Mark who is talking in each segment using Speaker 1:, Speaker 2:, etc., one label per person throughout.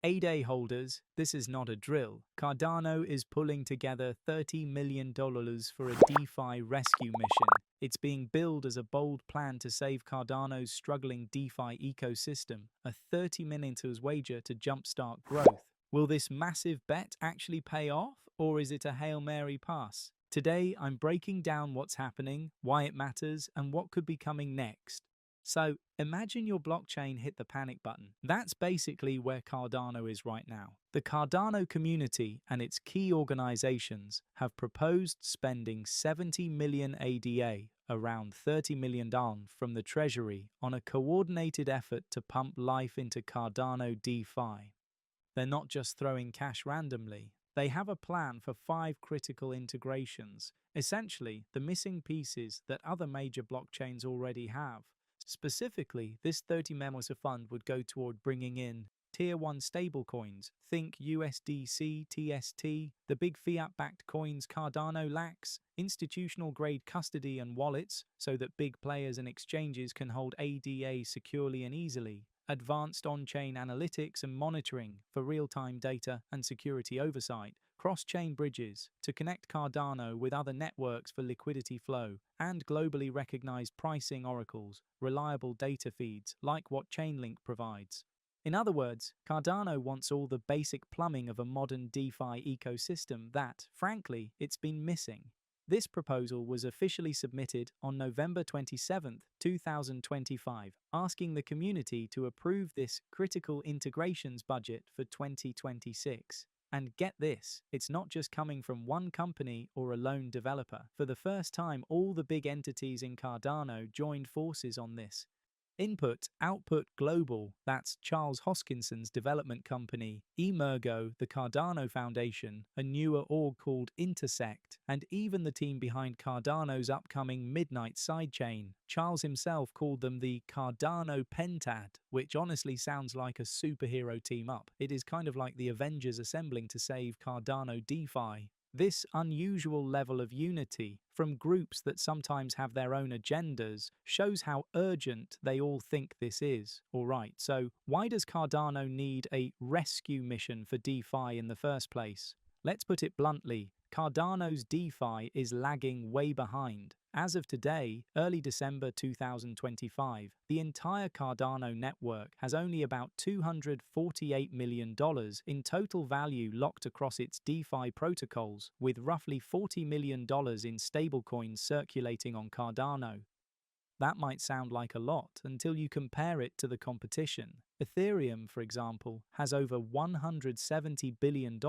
Speaker 1: A-Day holders, this is not a drill. Cardano is pulling together $30 million for a DeFi rescue mission. It's being billed as a bold plan to save Cardano's struggling DeFi ecosystem, a 30-minute wager to jumpstart growth. Will this massive bet actually pay off, or is it a Hail Mary pass? Today, I'm breaking down what's happening, why it matters, and what could be coming next. So, imagine your blockchain hit the panic button. That's basically where Cardano is right now. The Cardano community and its key organizations have proposed spending 70 million ADA, around $30 million from the treasury, on a coordinated effort to pump life into Cardano DeFi. They're not just throwing cash randomly. They have a plan for 5 critical integrations, essentially the missing pieces that other major blockchains already have. Specifically, this 30 million fund would go toward bringing in Tier 1 stablecoins, think USDC, TST, the big fiat-backed coins Cardano lacks, institutional-grade custody and wallets so that big players and exchanges can hold ADA securely and easily, advanced on-chain analytics and monitoring for real-time data and security oversight, cross-chain bridges to connect Cardano with other networks for liquidity flow, and globally recognized pricing oracles, reliable data feeds like what Chainlink provides. In other words, Cardano wants all the basic plumbing of a modern DeFi ecosystem that, frankly, it's been missing. This proposal was officially submitted on November 27, 2025, asking the community to approve this critical integrations budget for 2026. And get this, it's not just coming from one company or a lone developer. For the first time, all the big entities in Cardano joined forces on this. Input, Output Global, that's Charles Hoskinson's development company, Emergo, the Cardano Foundation, a newer org called Intersect, and even the team behind Cardano's upcoming Midnight sidechain. Charles himself called them the Cardano Pentad, which honestly sounds like a superhero team-up. It is kind of like the Avengers assembling to save Cardano DeFi. This unusual level of unity from groups that sometimes have their own agendas shows how urgent they all think this is. Alright, so why does Cardano need a rescue mission for DeFi in the first place? Let's put it bluntly, Cardano's DeFi is lagging way behind. As of today, early December 2025, the entire Cardano network has only about $248 million in total value locked across its DeFi protocols, with roughly $40 million in stablecoins circulating on Cardano. That might sound like a lot until you compare it to the competition. Ethereum, for example, has over $170 billion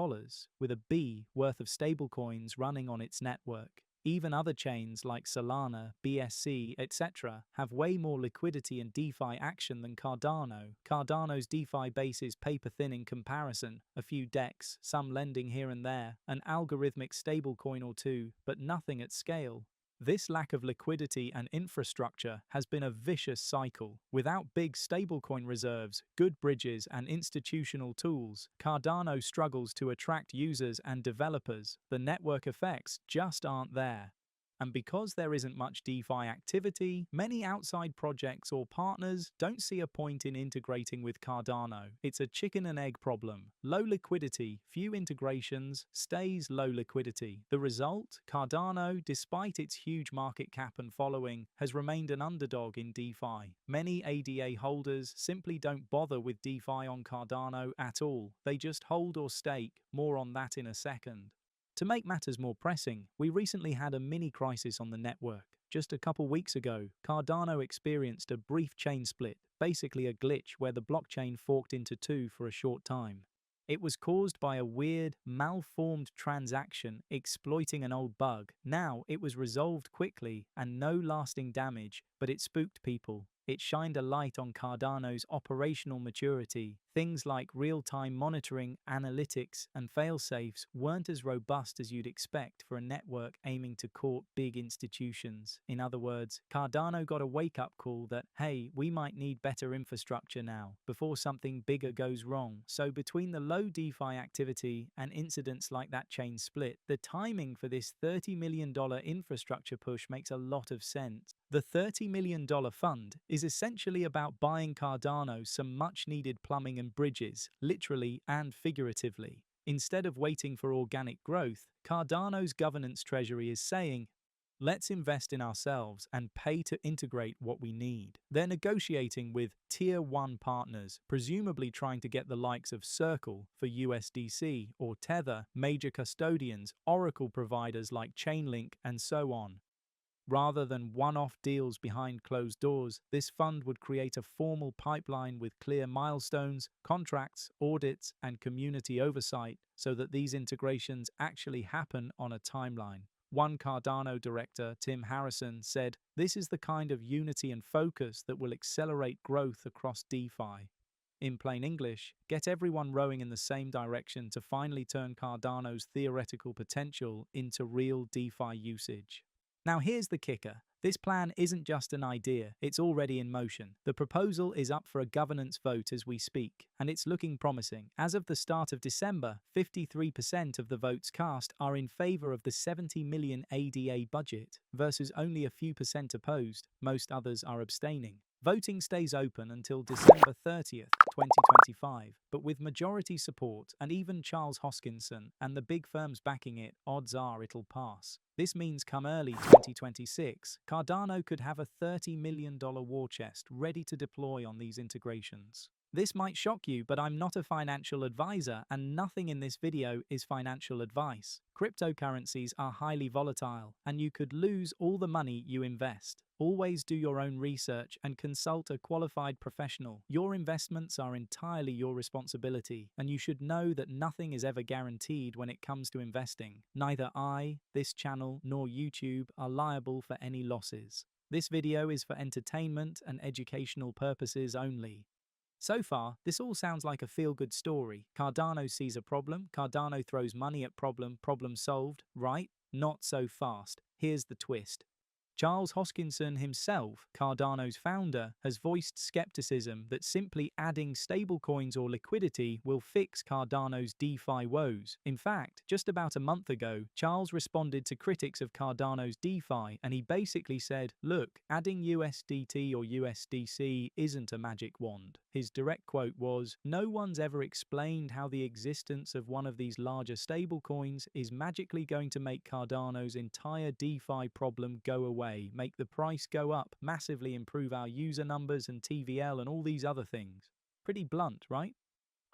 Speaker 1: with a B worth of stablecoins running on its network. Even other chains like Solana, BSC, etc. have way more liquidity and DeFi action than Cardano. Cardano's DeFi base is paper-thin in comparison, a few DEX, some lending here and there, an algorithmic stablecoin or two, but nothing at scale. This lack of liquidity and infrastructure has been a vicious cycle. Without big stablecoin reserves, good bridges, and institutional tools, Cardano struggles to attract users and developers. The network effects just aren't there. And because there isn't much DeFi activity, many outside projects or partners don't see a point in integrating with Cardano. It's a chicken and egg problem. Low liquidity, few integrations, stays low liquidity. The result? Cardano, despite its huge market cap and following, has remained an underdog in DeFi. Many ADA holders simply don't bother with DeFi on Cardano at all. They just hold or stake. More on that in a second. To make matters more pressing, we recently had a mini crisis on the network. Just a couple weeks ago, Cardano experienced a brief chain split, basically a glitch where the blockchain forked into two for a short time. It was caused by a weird, malformed transaction exploiting an old bug. Now, it was resolved quickly and no lasting damage, but it spooked people. It shined a light on Cardano's operational maturity. Things like real-time monitoring, analytics, and fail-safes weren't as robust as you'd expect for a network aiming to court big institutions. In other words, Cardano got a wake-up call that, hey, we might need better infrastructure now, before something bigger goes wrong. So between the low DeFi activity and incidents like that chain split, the timing for this $30 million infrastructure push makes a lot of sense. The $30 million fund is essentially about buying Cardano some much-needed plumbing and bridges, literally and figuratively. Instead of waiting for organic growth, Cardano's governance treasury is saying, let's invest in ourselves and pay to integrate what we need. They're negotiating with Tier 1 partners, presumably trying to get the likes of Circle for USDC or Tether, major custodians, Oracle providers like Chainlink, and so on. Rather than one-off deals behind closed doors, this fund would create a formal pipeline with clear milestones, contracts, audits, and community oversight so that these integrations actually happen on a timeline. One Cardano director, Tim Harrison, said, "This is the kind of unity and focus that will accelerate growth across DeFi." In plain English, get everyone rowing in the same direction to finally turn Cardano's theoretical potential into real DeFi usage. Now here's the kicker. This plan isn't just an idea, it's already in motion. The proposal is up for a governance vote as we speak, and it's looking promising. As of the start of December, 53% of the votes cast are in favor of the 70 million ADA budget, versus only a few percent opposed. Most others are abstaining. Voting stays open until December 30th, 2025, but with majority support and even Charles Hoskinson and the big firms backing it, odds are it'll pass. This means come early 2026, Cardano could have a $30 million war chest ready to deploy on these integrations. This might shock you, but I'm not a financial advisor and nothing in this video is financial advice. Cryptocurrencies are highly volatile and you could lose all the money you invest. Always do your own research and consult a qualified professional. Your investments are entirely your responsibility, and you should know that nothing is ever guaranteed when it comes to investing. Neither I, this channel, nor YouTube are liable for any losses. This video is for entertainment and educational purposes only. So far, this all sounds like a feel-good story. Cardano sees a problem, Cardano throws money at problem solved, right? Not so fast. Here's the twist. Charles Hoskinson himself, Cardano's founder, has voiced skepticism that simply adding stablecoins or liquidity will fix Cardano's DeFi woes. In fact, just about a month ago, Charles responded to critics of Cardano's DeFi and he basically said, look, adding USDT or USDC isn't a magic wand. His direct quote was, "No one's ever explained how the existence of one of these larger stablecoins is magically going to make Cardano's entire DeFi problem go away, make the price go up, massively improve our user numbers and TVL and all these other things." Pretty blunt, right?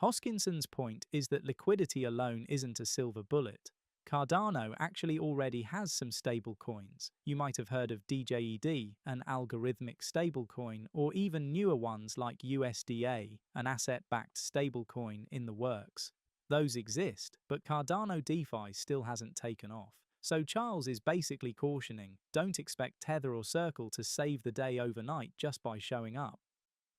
Speaker 1: Hoskinson's point is that liquidity alone isn't a silver bullet. Cardano actually already has some stablecoins. You might have heard of DJED, an algorithmic stablecoin, or even newer ones like USDA, an asset-backed stablecoin in the works. Those exist, but Cardano DeFi still hasn't taken off. So Charles is basically cautioning, don't expect Tether or Circle to save the day overnight just by showing up.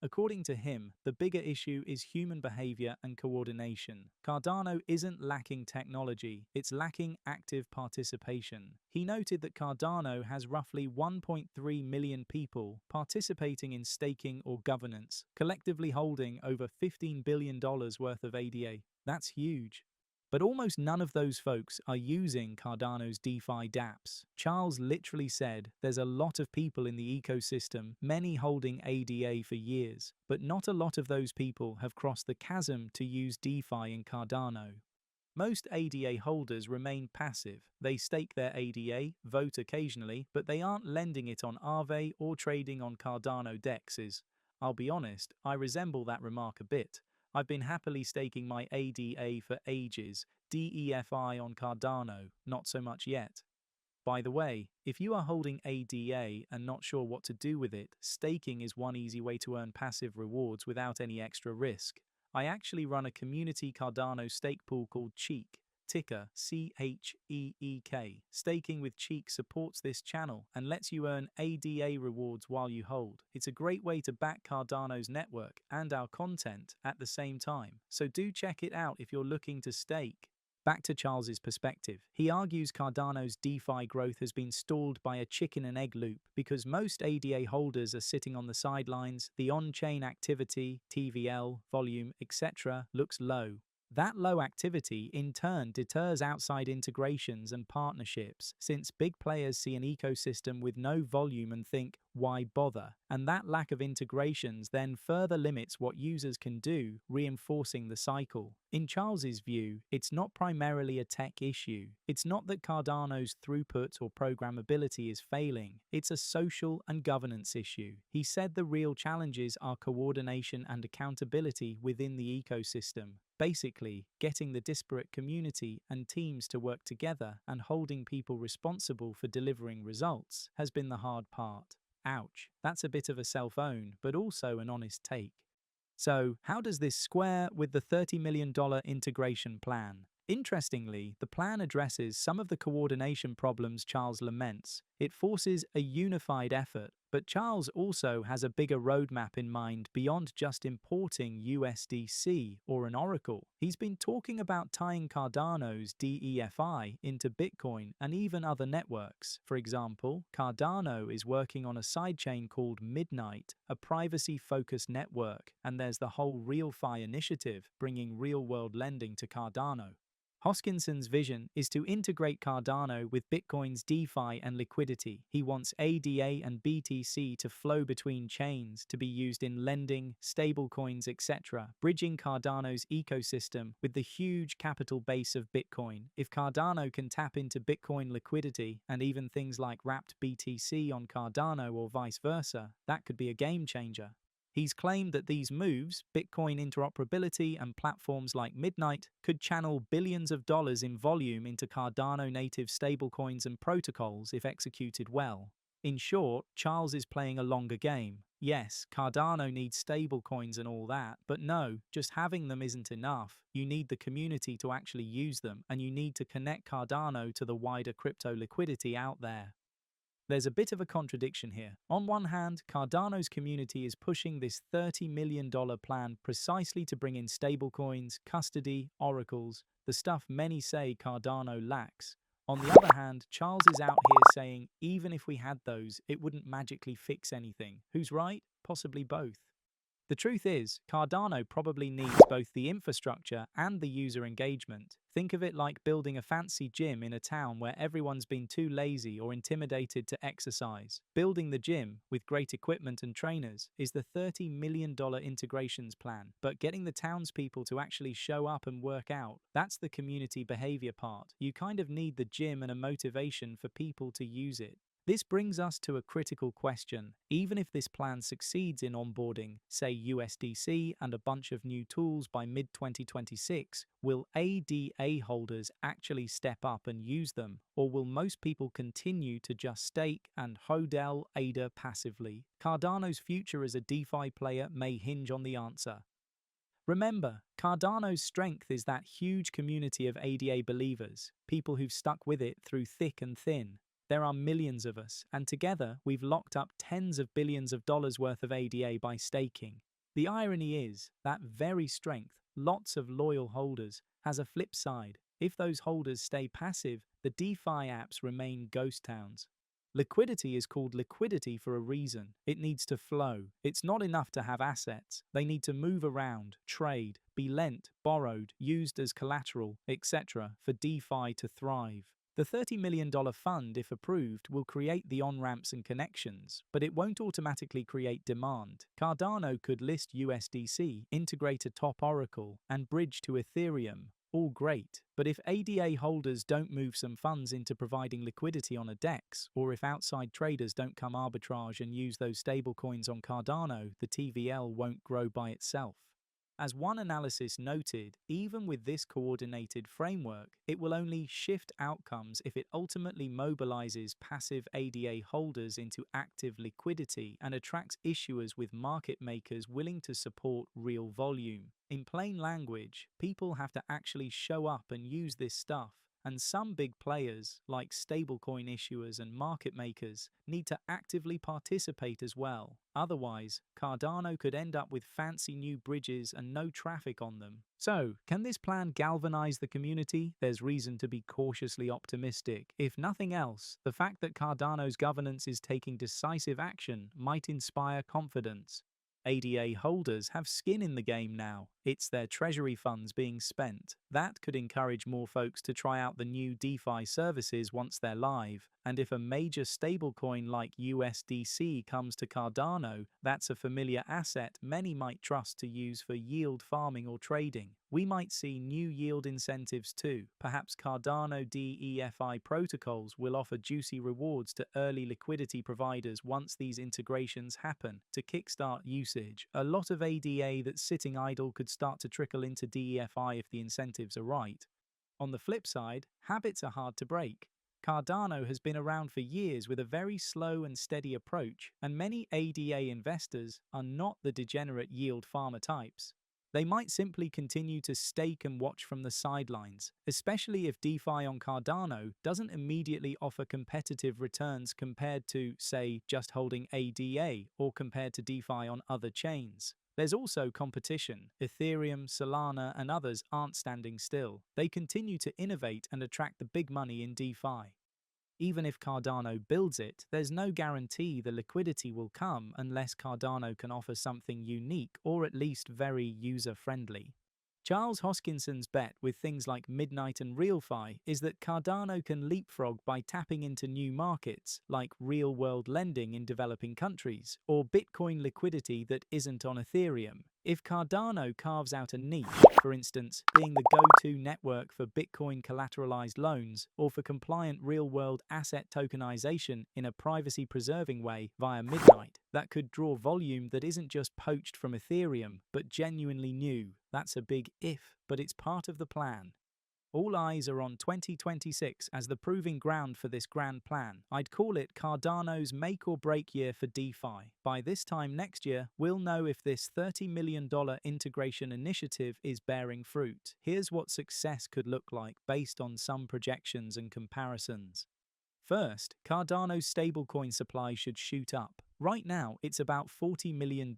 Speaker 1: According to him, the bigger issue is human behavior and coordination. Cardano isn't lacking technology, it's lacking active participation. He noted that Cardano has roughly 1.3 million people participating in staking or governance, collectively holding over $15 billion worth of ADA. That's huge. But almost none of those folks are using Cardano's DeFi dApps. Charles literally said, there's a lot of people in the ecosystem, many holding ADA for years, but not a lot of those people have crossed the chasm to use DeFi in Cardano. Most ADA holders remain passive. They stake their ADA, vote occasionally, but they aren't lending it on Aave or trading on Cardano DEXs. I'll be honest, I resemble that remark a bit. I've been happily staking my ADA for ages, DEFI on Cardano, not so much yet. By the way, if you are holding ADA and not sure what to do with it, staking is one easy way to earn passive rewards without any extra risk. I actually run a community Cardano stake pool called Cheek, ticker CHEEK. Staking with Cheek supports this channel and lets you earn ADA rewards while you hold. It's a great way to back Cardano's network and our content at the same time, so do check it out if you're looking to stake. Back to Charles's perspective. He argues Cardano's DeFi growth has been stalled by a chicken and egg loop because most ADA holders are sitting on the sidelines, the on-chain activity, TVL, volume, etc. looks low. That low activity in turn deters outside integrations and partnerships, since big players see an ecosystem with no volume and think, why bother? And that lack of integrations then further limits what users can do, reinforcing the cycle. In Charles's view, it's not primarily a tech issue. It's not that Cardano's throughput or programmability is failing. It's a social and governance issue. He said the real challenges are coordination and accountability within the ecosystem. Basically, getting the disparate community and teams to work together and holding people responsible for delivering results has been the hard part. Ouch, that's a bit of a self-own, but also an honest take. So, how does this square with the $30 million integration plan? Interestingly, the plan addresses some of the coordination problems Charles laments. It forces a unified effort, but Charles also has a bigger roadmap in mind beyond just importing USDC or an oracle. He's been talking about tying Cardano's DeFi into Bitcoin and even other networks. For example, Cardano is working on a sidechain called Midnight, a privacy-focused network, and there's the whole RealFi initiative, bringing real-world lending to Cardano. Hoskinson's vision is to integrate Cardano with Bitcoin's DeFi and liquidity. He wants ADA and BTC to flow between chains to be used in lending, stablecoins, etc., bridging Cardano's ecosystem with the huge capital base of Bitcoin. If Cardano can tap into Bitcoin liquidity and even things like wrapped BTC on Cardano or vice versa, that could be a game changer. He's claimed that these moves, Bitcoin interoperability and platforms like Midnight, could channel billions of dollars in volume into Cardano native stablecoins and protocols if executed well. In short, Charles is playing a longer game. Yes, Cardano needs stablecoins and all that, but no, just having them isn't enough. You need the community to actually use them, and you need to connect Cardano to the wider crypto liquidity out there. There's a bit of a contradiction here. On one hand, Cardano's community is pushing this $30 million plan precisely to bring in stablecoins, custody, oracles, the stuff many say Cardano lacks. On the other hand, Charles is out here saying, even if we had those, it wouldn't magically fix anything. Who's right? Possibly both. The truth is, Cardano probably needs both the infrastructure and the user engagement. Think of it like building a fancy gym in a town where everyone's been too lazy or intimidated to exercise. Building the gym, with great equipment and trainers, is the $30 million integrations plan. But getting the townspeople to actually show up and work out, that's the community behavior part. You kind of need the gym and a motivation for people to use it. This brings us to a critical question. Even if this plan succeeds in onboarding, say USDC and a bunch of new tools by mid-2026, will ADA holders actually step up and use them? Or will most people continue to just stake and hodl ADA passively? Cardano's future as a DeFi player may hinge on the answer. Remember, Cardano's strength is that huge community of ADA believers, people who've stuck with it through thick and thin. There are millions of us, and together we've locked up tens of billions of dollars worth of ADA by staking. The irony is, that very strength, lots of loyal holders, has a flip side. If those holders stay passive, the DeFi apps remain ghost towns. Liquidity is called liquidity for a reason. It needs to flow. It's not enough to have assets. They need to move around, trade, be lent, borrowed, used as collateral, etc. for DeFi to thrive. The $30 million fund, if approved, will create the on-ramps and connections, but it won't automatically create demand. Cardano could list USDC, integrate a top oracle, and bridge to Ethereum. All great, but if ADA holders don't move some funds into providing liquidity on a DEX, or if outside traders don't come arbitrage and use those stablecoins on Cardano, the TVL won't grow by itself. As one analysis noted, even with this coordinated framework, it will only shift outcomes if it ultimately mobilizes passive ADA holders into active liquidity and attracts issuers with market makers willing to support real volume. In plain language, people have to actually show up and use this stuff. And some big players, like stablecoin issuers and market makers, need to actively participate as well. Otherwise, Cardano could end up with fancy new bridges and no traffic on them. So, can this plan galvanize the community? There's reason to be cautiously optimistic. If nothing else, the fact that Cardano's governance is taking decisive action might inspire confidence. ADA holders have skin in the game now. It's their treasury funds being spent. That could encourage more folks to try out the new DeFi services once they're live. And if a major stablecoin like USDC comes to Cardano, that's a familiar asset many might trust to use for yield farming or trading. We might see new yield incentives too. Perhaps Cardano DeFi protocols will offer juicy rewards to early liquidity providers once these integrations happen to kickstart usage. A lot of ADA that's sitting idle could start to trickle into DeFi if the incentives are right. On the flip side, habits are hard to break. Cardano has been around for years with a very slow and steady approach, and many ADA investors are not the degenerate yield farmer types. They might simply continue to stake and watch from the sidelines, especially if DeFi on Cardano doesn't immediately offer competitive returns compared to, say, just holding ADA or compared to DeFi on other chains. There's also competition. Ethereum, Solana, and others aren't standing still. They continue to innovate and attract the big money in DeFi. Even if Cardano builds it, there's no guarantee the liquidity will come unless Cardano can offer something unique or at least very user-friendly. Charles Hoskinson's bet with things like Midnight and RealFi is that Cardano can leapfrog by tapping into new markets like real-world lending in developing countries or Bitcoin liquidity that isn't on Ethereum. If Cardano carves out a niche, for instance, being the go-to network for Bitcoin collateralized loans or for compliant real-world asset tokenization in a privacy-preserving way via Midnight, that could draw volume that isn't just poached from Ethereum, but genuinely new. That's a big if, but it's part of the plan. All eyes are on 2026 as the proving ground for this grand plan. I'd call it Cardano's make or break year for DeFi. By this time next year, we'll know if this $30 million integration initiative is bearing fruit. Here's what success could look like based on some projections and comparisons. First, Cardano's stablecoin supply should shoot up. Right now, it's about $40 million.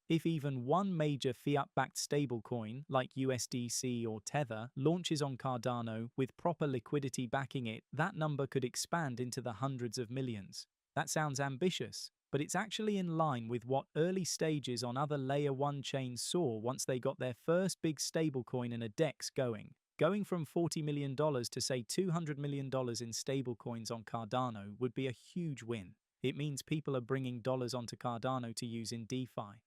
Speaker 1: If even one major fiat-backed stablecoin, like USDC or Tether, launches on Cardano with proper liquidity backing it, that number could expand into the hundreds of millions. That sounds ambitious, but it's actually in line with what early stages on other Layer 1 chains saw once they got their first big stablecoin and a DEX going. Going from $40 million to say $200 million in stablecoins on Cardano would be a huge win. It means people are bringing dollars onto Cardano to use in DeFi.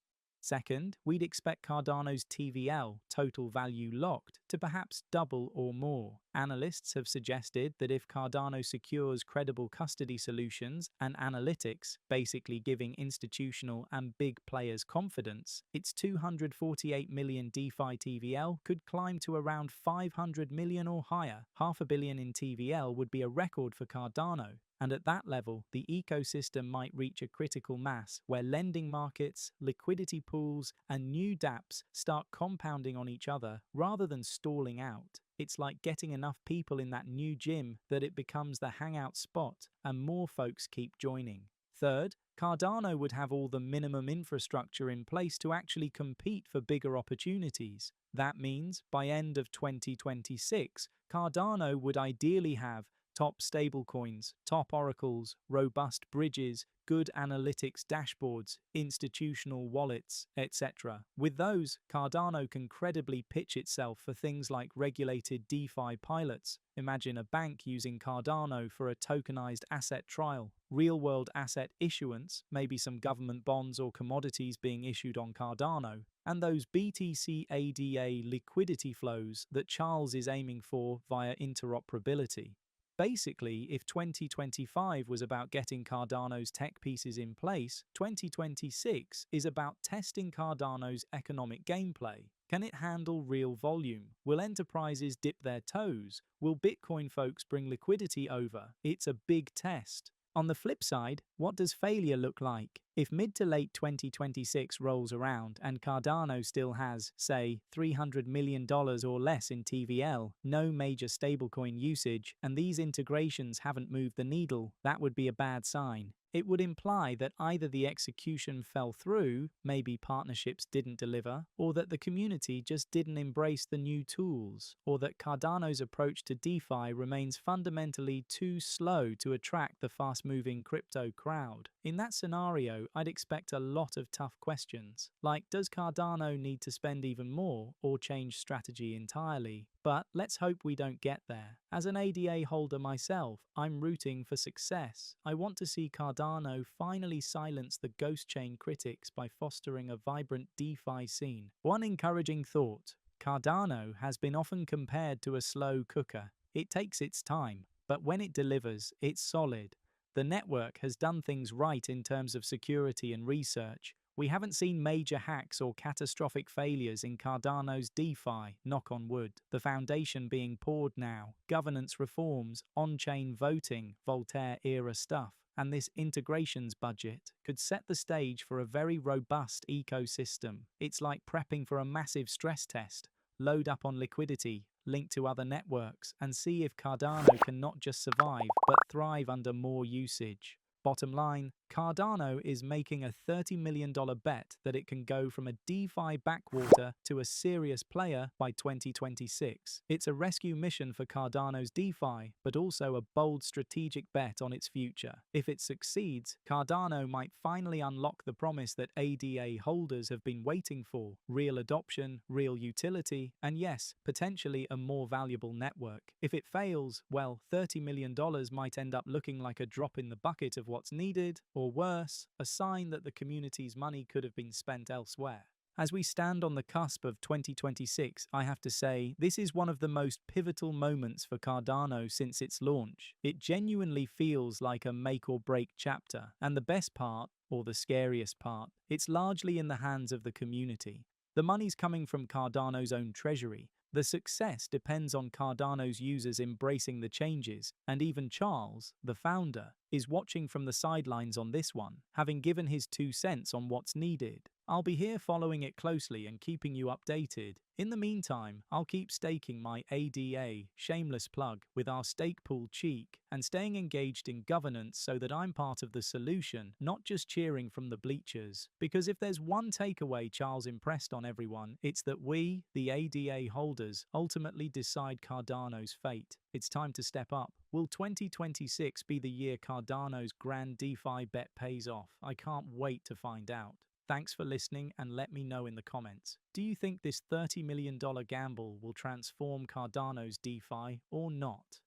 Speaker 1: Second, we'd expect Cardano's TVL, total value locked, to perhaps double or more. Analysts have suggested that if Cardano secures credible custody solutions and analytics, basically giving institutional and big players confidence, its 248 million DeFi TVL could climb to around 500 million or higher. $500 million in TVL would be a record for Cardano. And at that level, the ecosystem might reach a critical mass where lending markets, liquidity pools, and new dApps start compounding on each other rather than stalling out. It's like getting enough people in that new gym that it becomes the hangout spot and more folks keep joining. Third, Cardano would have all the minimum infrastructure in place to actually compete for bigger opportunities. That means, by end of 2026, Cardano would ideally have top stablecoins, top oracles, robust bridges, good analytics dashboards, institutional wallets, etc. With those, Cardano can credibly pitch itself for things like regulated DeFi pilots. Imagine a bank using Cardano for a tokenized asset trial, real-world asset issuance, maybe some government bonds or commodities being issued on Cardano, and those BTC ADA liquidity flows that Charles is aiming for via interoperability. Basically, if 2025 was about getting Cardano's tech pieces in place, 2026 is about testing Cardano's economic gameplay. Can it handle real volume? Will enterprises dip their toes? Will Bitcoin folks bring liquidity over? It's a big test. On the flip side, what does failure look like? If mid to late 2026 rolls around and Cardano still has, say, $300 million or less in TVL, no major stablecoin usage, and these integrations haven't moved the needle, that would be a bad sign. It would imply that either the execution fell through, maybe partnerships didn't deliver, or that the community just didn't embrace the new tools, or that Cardano's approach to DeFi remains fundamentally too slow to attract the fast-moving crypto crowd. In that scenario, I'd expect a lot of tough questions, like does Cardano need to spend even more or change strategy entirely? But let's hope we don't get there. As an ADA holder myself, I'm rooting for success. I want to see Cardano finally silence the ghost chain critics by fostering a vibrant DeFi scene. One encouraging thought: Cardano has been often compared to a slow cooker. It takes its time, but when it delivers, it's solid. The network has done things right in terms of security and research. We haven't seen major hacks or catastrophic failures in Cardano's DeFi, knock on wood. The foundation being poured now, governance reforms, on-chain voting, Voltaire-era stuff, and this integrations budget could set the stage for a very robust ecosystem. It's like prepping for a massive stress test. Load up on liquidity, link to other networks, and see if Cardano can not just survive, but thrive under more usage. Bottom line, Cardano is making a $30 million bet that it can go from a DeFi backwater to a serious player by 2026. It's a rescue mission for Cardano's DeFi, but also a bold strategic bet on its future. If it succeeds, Cardano might finally unlock the promise that ADA holders have been waiting for: real adoption, real utility, and yes, potentially a more valuable network. If it fails, well, $30 million might end up looking like a drop in the bucket of what's needed, or worse, a sign that the community's money could have been spent elsewhere. As we stand on the cusp of 2026, I have to say, this is one of the most pivotal moments for Cardano since its launch. It genuinely feels like a make or break chapter, and the best part, or the scariest part, it's largely in the hands of the community. The money's coming from Cardano's own treasury. The success depends on Cardano's users embracing the changes, and even Charles, the founder, is watching from the sidelines on this one, having given his 2 cents on what's needed. I'll be here following it closely and keeping you updated. In the meantime, I'll keep staking my ADA, shameless plug, with our stake pool Cheek, and staying engaged in governance so that I'm part of the solution, not just cheering from the bleachers. Because if there's one takeaway Charles impressed on everyone, it's that we, the ADA holders, ultimately decide Cardano's fate. It's time to step up. Will 2026 be the year Cardano's grand DeFi bet pays off? I can't wait to find out. Thanks for listening, and let me know in the comments. Do you think this $30 million gamble will transform Cardano's DeFi or not?